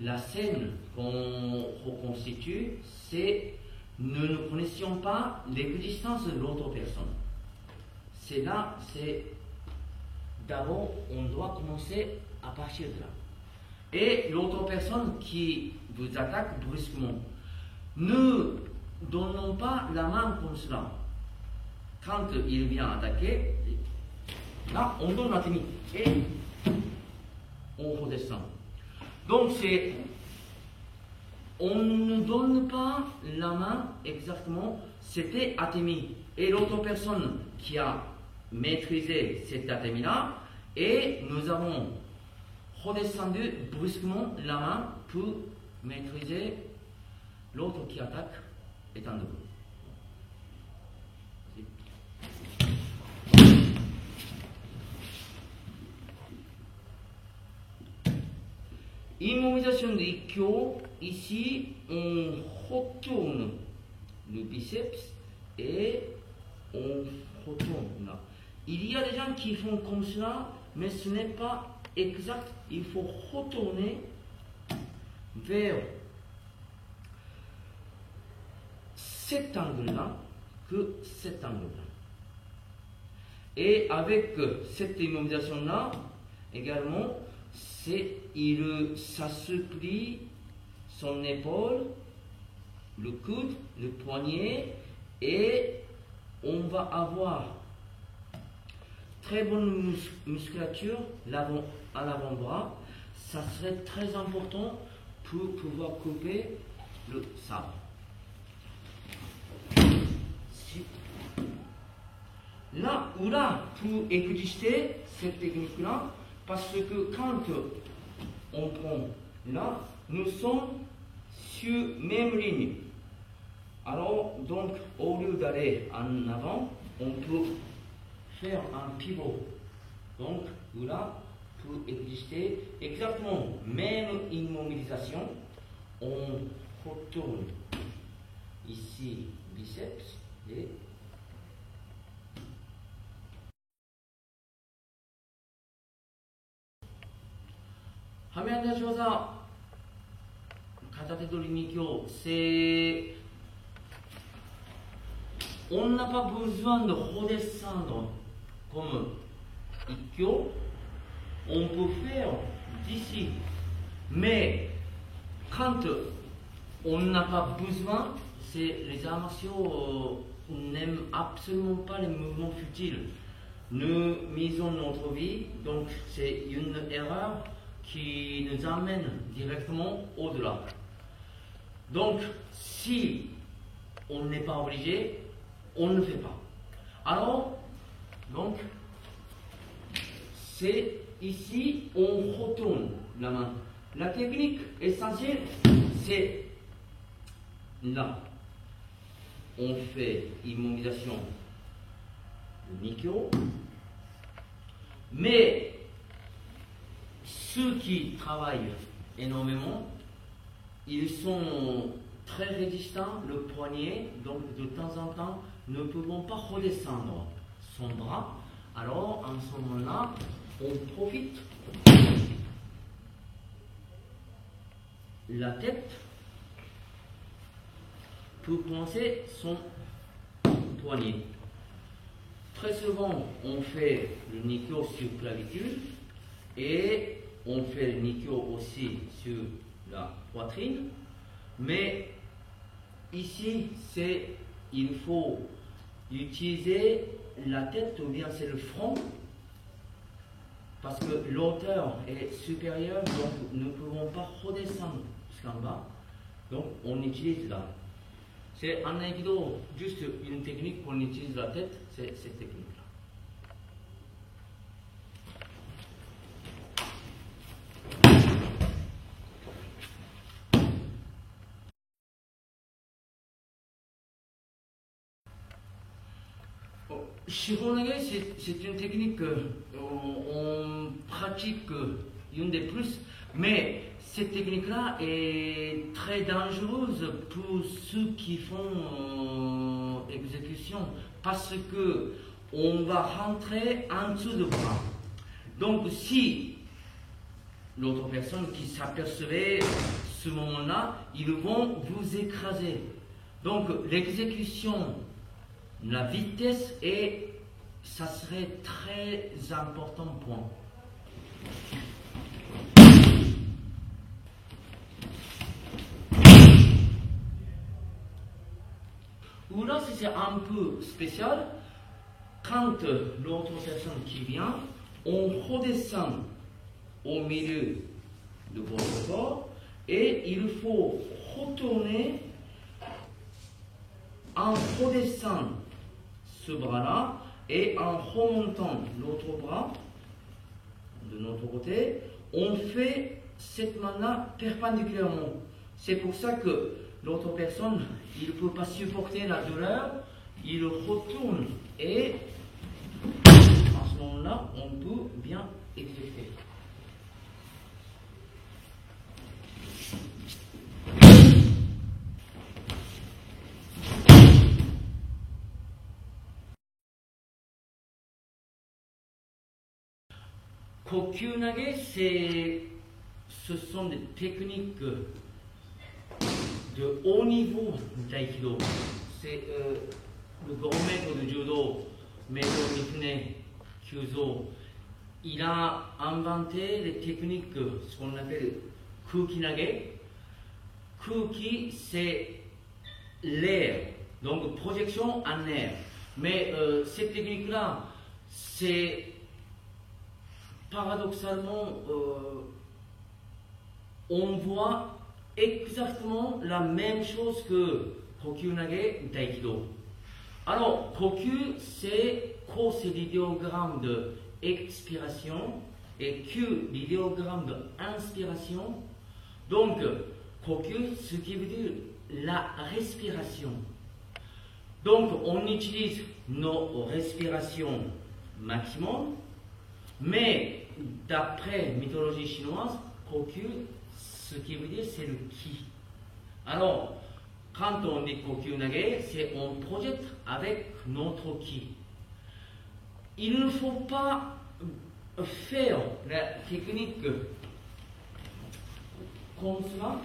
la scène qu'on reconstitue, c'est nous ne connaissions pas l'existence de l'autre personne. C'est là, d'abord, on doit commencer à partir de là. Et l'autre personne qui vous attaque brusquement, ne donnons pas la main comme cela. Quand il vient attaquer, là, on donne la technique et on redescend. Donc, on ne donne pas la main exactement, c'était atemi. Et l'autre personne qui a maîtrisé cet atemi-là, et nous avons redescendu brusquement la main pour maîtriser l'autre qui attaque étant debout. Immobilisation de Ikkyo, ici on retourne le biceps et on retourne là. Il y a des gens qui font comme cela, mais ce n'est pas exact. Il faut retourner vers cet angle-là que cet angle-là. Et avec cette immobilisation-là, également, il s'assouplit son épaule, le coude, le poignet, et on va avoir très bonne musculature à l'avant-bras. Ça serait très important pour pouvoir couper le sabre. Là ou là, pour exister cette technique-là, parce que quand on prend là, nous sommes sur même ligne. Alors, donc, au lieu d'aller en avant, on peut faire un pivot. Donc, là, pour exister exactement même immobilisation, on retourne ici biceps et Hamyanda Shosa, Katate Tori Nikyo, c'est. On n'a pas besoin de redescendre comme Ikkyo, on peut faire d'ici. Mais quand on n'a pas besoin, les arts martiaux n'aiment absolument pas les mouvements futiles. Nous misons notre vie, donc c'est une erreur qui nous amène directement au-delà. Donc, si on n'est pas obligé, on ne fait pas. Alors, donc, c'est ici, on retourne la main. La technique essentielle, c'est là. On fait immobilisation de Nikyo, mais ceux qui travaillent énormément, ils sont très résistants, le poignet, donc de temps en temps, ne pouvons pas redescendre son bras. Alors, en ce moment-là, on profite la tête pour penser son poignet. Très souvent, on fait le Nikyo sur clavicule et on fait le Nikyo aussi sur la poitrine. Mais ici, il faut utiliser la tête ou bien c'est le front, parce que l'auteur est supérieur, donc nous ne pouvons pas redescendre jusqu'en bas. Donc on utilise là. C'est un aikido, juste une technique qu'on utilise la tête, c'est cette technique-là. Shironage, c'est une technique qu'on pratique une des plus, mais cette technique-là est très dangereuse pour ceux qui font exécution, parce que on va rentrer en dessous de bras. Donc si l'autre personne qui s'apercevait ce moment-là, ils vont vous écraser. Donc l'exécution, la vitesse, et ça serait très important point. Ou là, c'est un peu spécial. Quand l'autre personne qui vient, on redescend au milieu de votre corps et il faut retourner en redescendant ce bras-là et en remontant l'autre bras de notre côté, on fait cette main-là perpendiculairement. C'est pour ça que l'autre personne, il ne peut pas supporter la douleur, il retourne et à ce moment-là, on peut bien exécuter. Kokyunage, ce sont des techniques de haut niveau d'aïkido. C'est le grand maître de judo, Meito Mifune Kyuzo. Il a inventé les techniques, ce qu'on appelle kukinage. Kuki, c'est l'air, donc projection en air. Mais cette technique-là, c'est paradoxalement, on voit exactement la même chose que Kokyunage d'Aikido. Alors, Kokyu, Ko, c'est l'idéogramme de expiration, et Kyu, l'idéogramme de inspiration. Donc, Kokyu, ce qui veut dire la respiration. Donc, on utilise nos respirations maximum, mais d'après mythologie chinoise, Kokyu, ce qui veut dire c'est le ki. Alors, quand on dit Kokyunage, c'est on projette avec notre ki. Il ne faut pas faire la technique comme cela,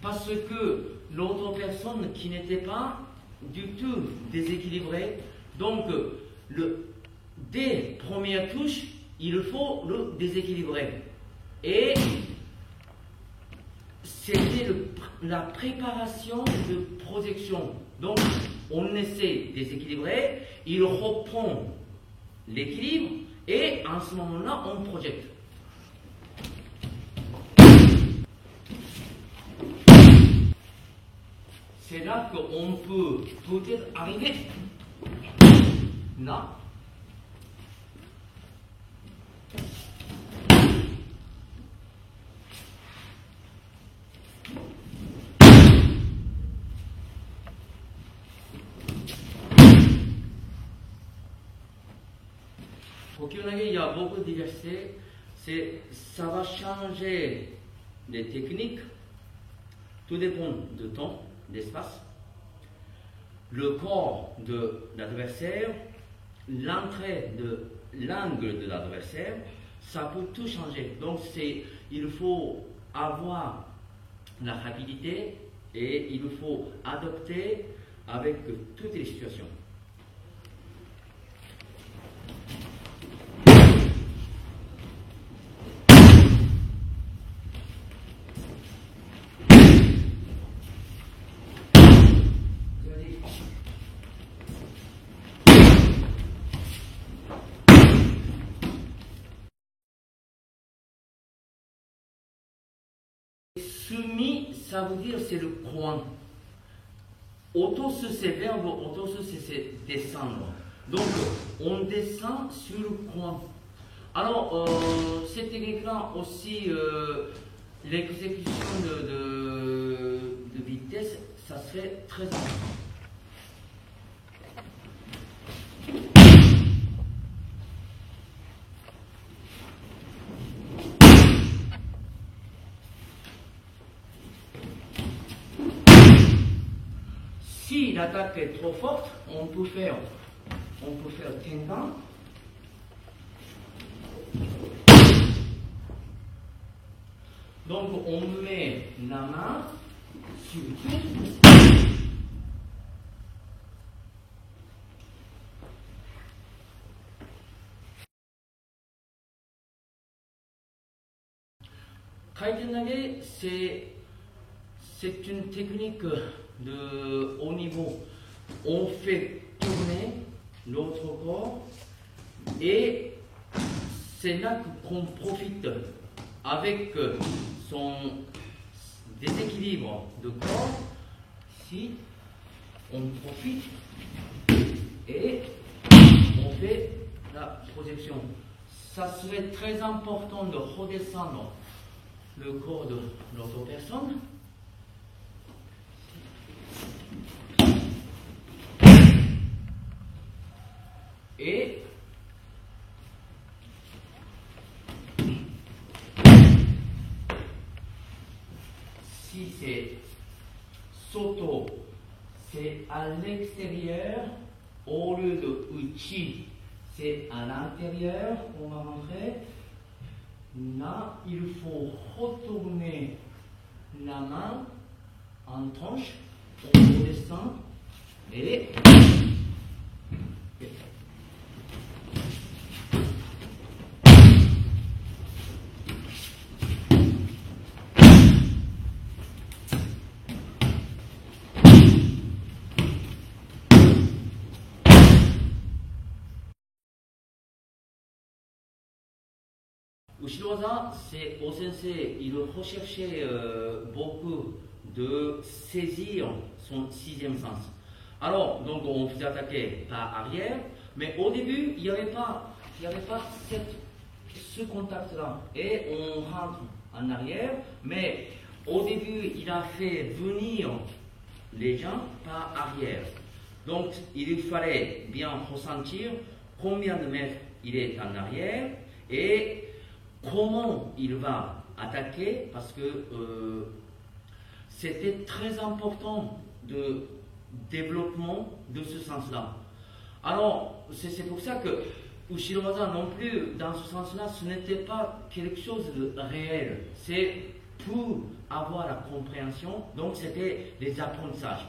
parce que l'autre personne qui n'était pas du tout déséquilibrée, donc dès première touche, il faut le déséquilibrer. Et c'était la préparation de projection. Donc, on essaie de déséquilibrer, il reprend l'équilibre, et en ce moment-là, on projette. C'est là qu'on peut peut-être arriver là. Kokyunage, il y a beaucoup de diversité. Ça va changer les techniques. Tout dépend du temps, d'espace, le corps de l'adversaire, l'entrée de l'angle de l'adversaire. Ça peut tout changer. Donc il faut avoir la rapidité et il faut adopter avec toutes les situations. Sumi, ça veut dire c'est le coin. Otosu, c'est verbe, otosu, c'est descendre. Donc, on descend sur le coin. Alors, cette technique-là aussi, l'exécution de vitesse, ça serait très important. Si l'attaque est trop forte, on peut faire tenkan. Donc on met la main sur le pied. Kaitenage, c'est une technique de haut niveau. On fait tourner l'autre corps et c'est là qu'on profite avec son déséquilibre de corps. Ici, on profite et on fait la projection. Ça serait très important de redescendre le corps de l'autre personne. Et si c'est soto, c'est à l'extérieur, au lieu de uchi, c'est à l'intérieur, on va montrer. Là, il faut retourner la main en tranche, on redescend et Ushirowaza, c'est au sensei, il recherchait beaucoup de saisir son sixième sens. Alors, donc on faisait attaquer par arrière, mais au début, il n'y avait pas ce contact-là. Et on rentre en arrière, mais au début, il a fait venir les gens par arrière. Donc, il fallait bien ressentir combien de mètres il est en arrière et comment il va attaquer, parce que c'était très important de développement de ce sens-là. Alors, c'est pour ça que Ushirowaza non plus, dans ce sens-là, ce n'était pas quelque chose de réel. C'est pour avoir la compréhension, donc c'était des apprentissages.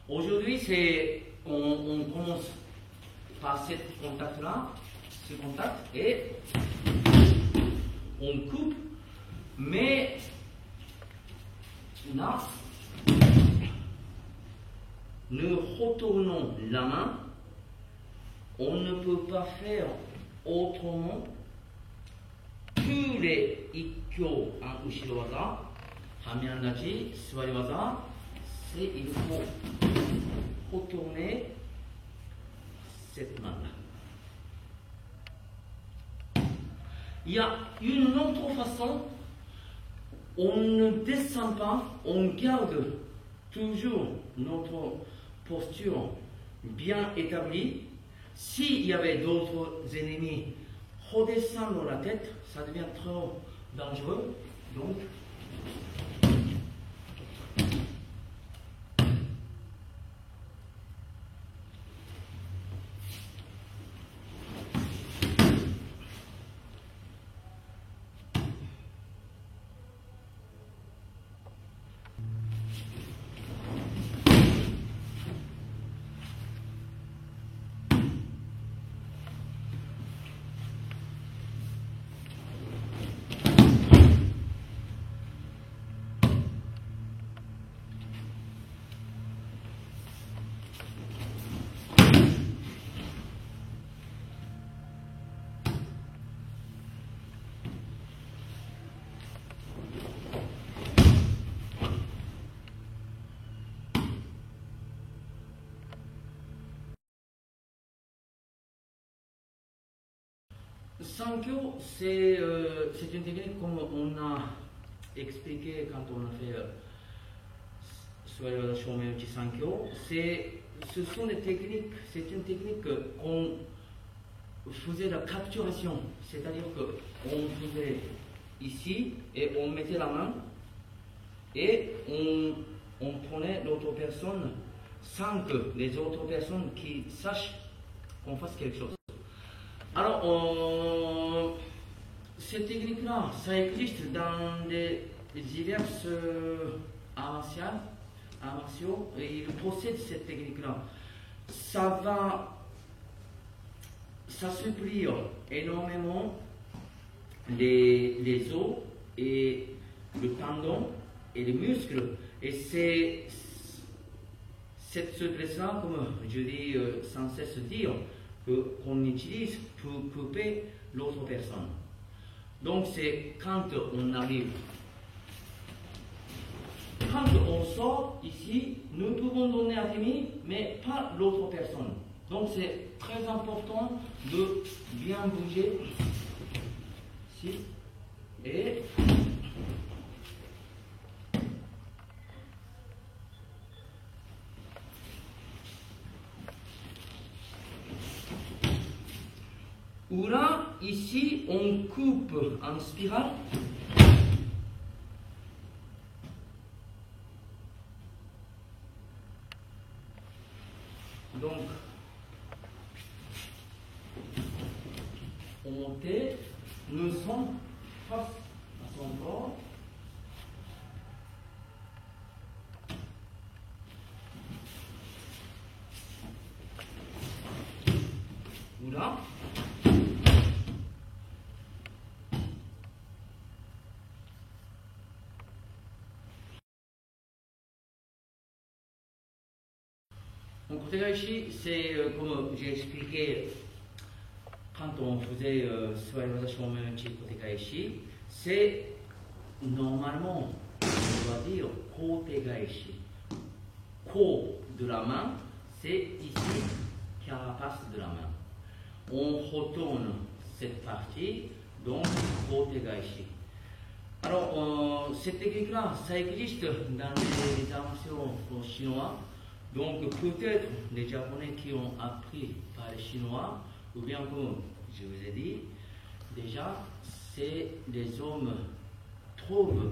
Aujourd'hui, on commence par ce contact-là, et on coupe, mais là, nous retournons la main. On ne peut pas faire autrement. Tous les ikkyo en Ushirowaza, Hamiandachi, Suwariwaza, c'est il faut retourner cette main-là. Il y a une autre façon, on ne descend pas, on garde toujours notre posture bien établie. S'il y avait d'autres ennemis, redescendre la tête, ça devient trop dangereux. Donc, Sankyo, c'est une technique comme on a expliqué quand on a fait Suwari Wada Shomen Uchi Sankyo. Ce sont des techniques, c'est une technique qu'on faisait la capturation, c'est-à-dire qu'on faisait ici et on mettait la main et on prenait l'autre personne sans que les autres personnes qui sachent qu'on fasse quelque chose. Alors, cette technique-là, ça existe dans les diverses arts martiaux, et ils possèdent cette technique-là. Ça supplie énormément les os et le tendon et les muscles. Et c'est cette souplesse-là, comme je dis sans cesse dire, qu'on utilise pour couper l'autre personne. Donc c'est quand on arrive, quand on sort ici, nous pouvons donner à Rémi, mais pas l'autre personne. Donc c'est très important de bien bouger ici et ou là, ici, on coupe en spirale. Donc, on monte, nous sommes face à son corps. Ou là. Donc, Kotegaishi, c'est comme j'ai expliqué quand on faisait Suwari Wada Shomen Uchi Kotegaishi, c'est normalement, on doit dire Kotegaishi. Ko de la main, c'est ici, carapace de la main. On retourne cette partie, donc Kotegaishi. Alors, cette technique-là, ça existe dans les arts martiaux chinois. Donc peut-être les Japonais qui ont appris par les Chinois, ou bien comme je vous ai dit, déjà c'est les hommes trouvent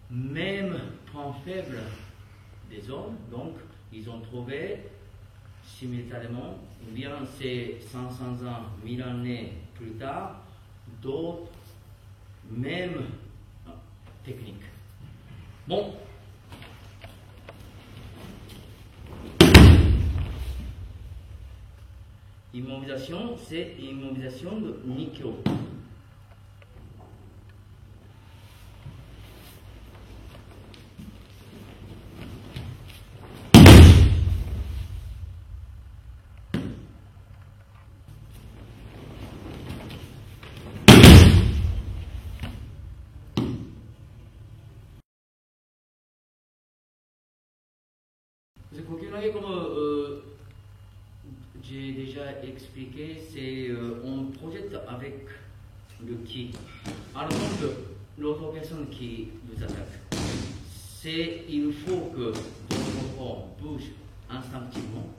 même point faible des hommes, donc ils ont trouvé simultanément, ou bien c'est 500 ans, 1000 années plus tard, d'autres mêmes techniques. Bon. Immobilisation, c'est immobilisation de Nikkyo. C'est comme j'ai déjà expliqué, c'est on projette avec le ki. Alors donc l'autre personne qui vous attaque, il faut que votre corps bouge instinctivement.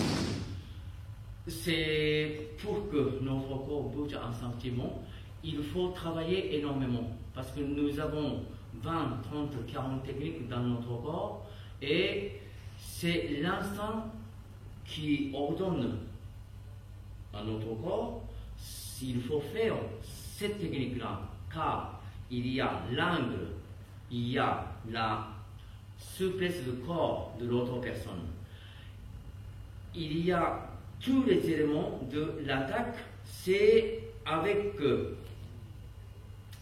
C'est pour que notre corps bouge instinctivement, il faut travailler énormément parce que nous avons 20, 30, 40 techniques dans notre corps et c'est l'instinct qui ordonne à notre corps s'il faut faire cette technique-là, car il y a l'angle, il y a la souplesse de corps de l'autre personne, il y a tous les éléments de l'attaque, c'est avec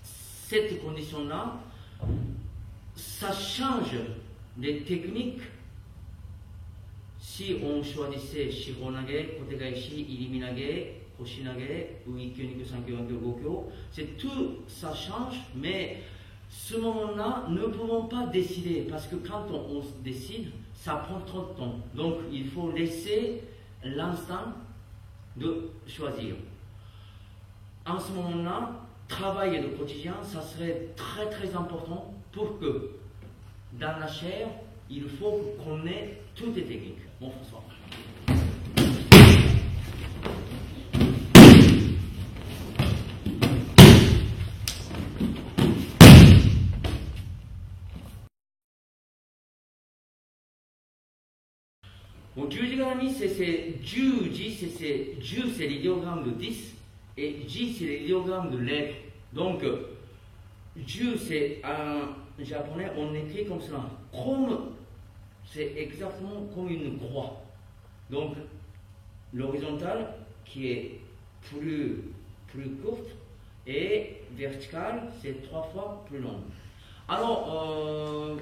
cette condition-là, ça change les techniques. Si on choisissait Shironage, Kotegaishi, Iriminage, Hoshinage, ou Ikkyo, Nikkyo, Sankyo, Gankyo, Gokyo, c'est tout, ça change, mais ce moment-là, nous ne pouvons pas décider, parce que quand on décide, ça prend trop de temps. Donc, il faut laisser l'instant de choisir. en ce moment-là, travailler le quotidien, ça serait très très important pour que dans la chair, il faut qu'on ait toutes les techniques. Bon, François. Bon, 10 garami, c'est 10, c'est 10, c'est l'idéogramme de 10, et 10, c'est l'idéogramme de l'être. Donc, 10, c'est en japonais, on écrit comme cela. Comme, c'est exactement comme une croix. Donc, l'horizontale qui est plus courte, et verticale, c'est 3 fois plus long. Alors,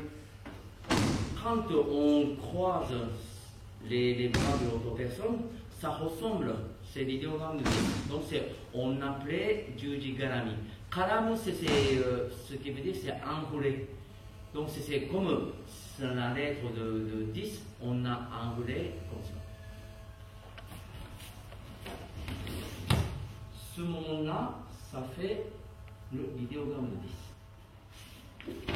quand on croise les bras de l'autre personne, ça ressemble, c'est l'idéogramme de 10. Donc on appelait Juji Garami. Karamu, c'est ce qui veut dire c'est enroulé. Donc c'est comme la lettre de 10, on a enroulé comme ça. Ce moment-là, ça fait l'idéogramme de 10.